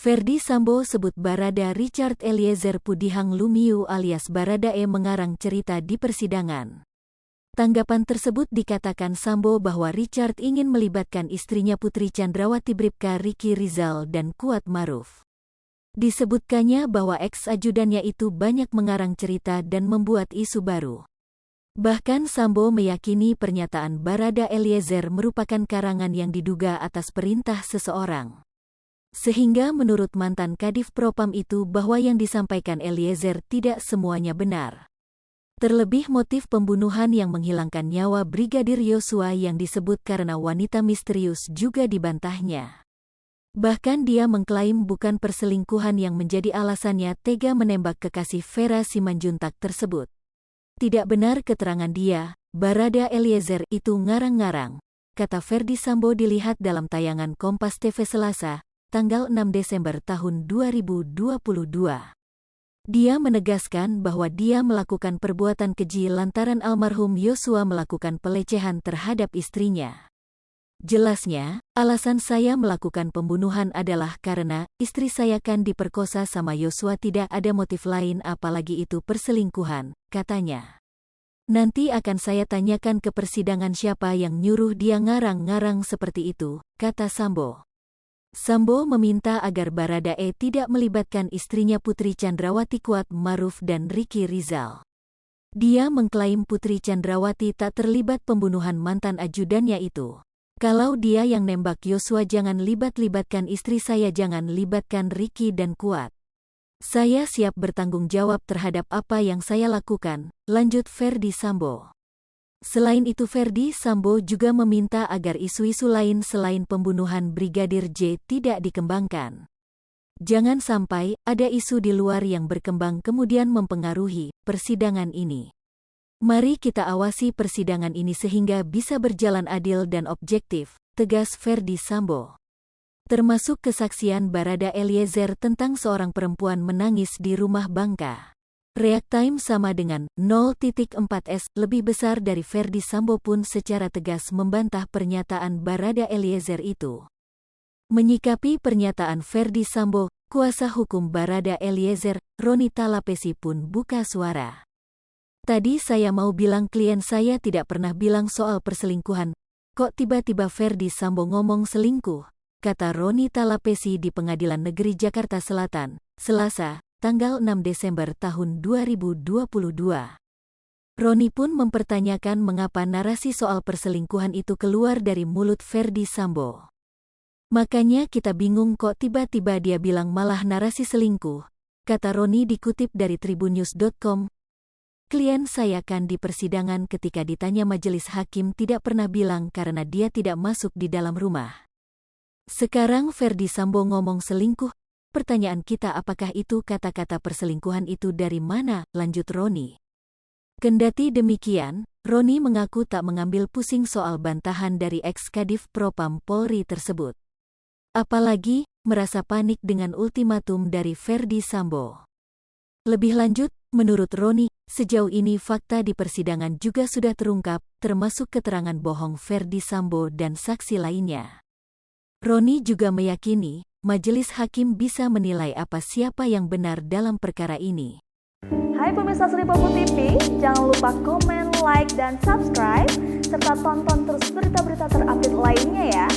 Ferdy Sambo sebut Barada Richard Eliezer Pudihang Lumiu alias Baradae mengarang cerita di persidangan. Tanggapan tersebut dikatakan Sambo bahwa Richard ingin melibatkan istrinya Putri Chandrawati Bribka Ricky Rizal dan Kuat Maruf. Disebutkannya bahwa ex-ajudannya itu banyak mengarang cerita dan membuat isu baru. Bahkan Sambo meyakini pernyataan Barada Eliezer merupakan karangan yang diduga atas perintah seseorang. Sehingga menurut mantan Kadif Propam itu bahwa yang disampaikan Eliezer tidak semuanya benar. Terlebih motif pembunuhan yang menghilangkan nyawa Brigadir Yosua yang disebut karena wanita misterius juga dibantahnya. Bahkan dia mengklaim bukan perselingkuhan yang menjadi alasannya tega menembak kekasih Vera Simanjuntak tersebut. Tidak benar keterangan dia, Barada Eliezer itu ngarang-ngarang, kata Ferdy Sambo dilihat dalam tayangan Kompas TV Selasa, tanggal 6 Desember tahun 2022. Dia menegaskan bahwa dia melakukan perbuatan keji lantaran almarhum Yosua melakukan pelecehan terhadap istrinya. Jelasnya, alasan saya melakukan pembunuhan adalah karena istri saya kan diperkosa sama Yosua, tidak ada motif lain apalagi itu perselingkuhan, katanya. Nanti akan saya tanyakan ke persidangan siapa yang nyuruh dia ngarang-ngarang seperti itu, kata Sambo. Sambo meminta agar Baradae tidak melibatkan istrinya Putri Chandrawati Kuat Maruf dan Ricky Rizal. Dia mengklaim Putri Chandrawati tak terlibat pembunuhan mantan ajudannya itu. Kalau dia yang nembak Yosua jangan libatkan istri saya, jangan libatkan Ricky dan Kuat. Saya siap bertanggung jawab terhadap apa yang saya lakukan, lanjut Ferdy Sambo. Selain itu Ferdy Sambo juga meminta agar isu-isu lain selain pembunuhan Brigadir J tidak dikembangkan. Jangan sampai ada isu di luar yang berkembang kemudian mempengaruhi persidangan ini. Mari kita awasi persidangan ini sehingga bisa berjalan adil dan objektif, tegas Ferdy Sambo. Termasuk kesaksian Barada Eliezer tentang seorang perempuan menangis di rumah Bangka. React time sama dengan 0.4s lebih besar dari Ferdy Sambo pun secara tegas membantah pernyataan Barada Eliezer itu. Menyikapi pernyataan Ferdy Sambo, kuasa hukum Barada Eliezer, Roni Talapesi pun buka suara. Tadi saya mau bilang klien saya tidak pernah bilang soal perselingkuhan, kok tiba-tiba Ferdy Sambo ngomong selingkuh, kata Roni Talapesi di Pengadilan Negeri Jakarta Selatan, Selasa, tanggal 6 Desember tahun 2022. Roni pun mempertanyakan mengapa narasi soal perselingkuhan itu keluar dari mulut Ferdy Sambo. Makanya kita bingung kok tiba-tiba dia bilang malah narasi selingkuh, kata Roni dikutip dari tribunnews.com. Klien saya kan di persidangan ketika ditanya majelis hakim tidak pernah bilang karena dia tidak masuk di dalam rumah. Sekarang Ferdy Sambo ngomong selingkuh. Pertanyaan kita apakah itu kata-kata perselingkuhan itu dari mana, lanjut Roni. Kendati demikian, Roni mengaku tak mengambil pusing soal bantahan dari ex-Kadif Propam Polri tersebut. Apalagi, merasa panik dengan ultimatum dari Ferdy Sambo. Lebih lanjut, menurut Roni, sejauh ini fakta di persidangan juga sudah terungkap, termasuk keterangan bohong Ferdy Sambo dan saksi lainnya. Roni juga meyakini, majelis hakim bisa menilai siapa yang benar dalam perkara ini. Hai pemirsa Sri Popo TV, jangan lupa komen, like, dan subscribe, serta tonton terus berita-berita terupdate lainnya ya.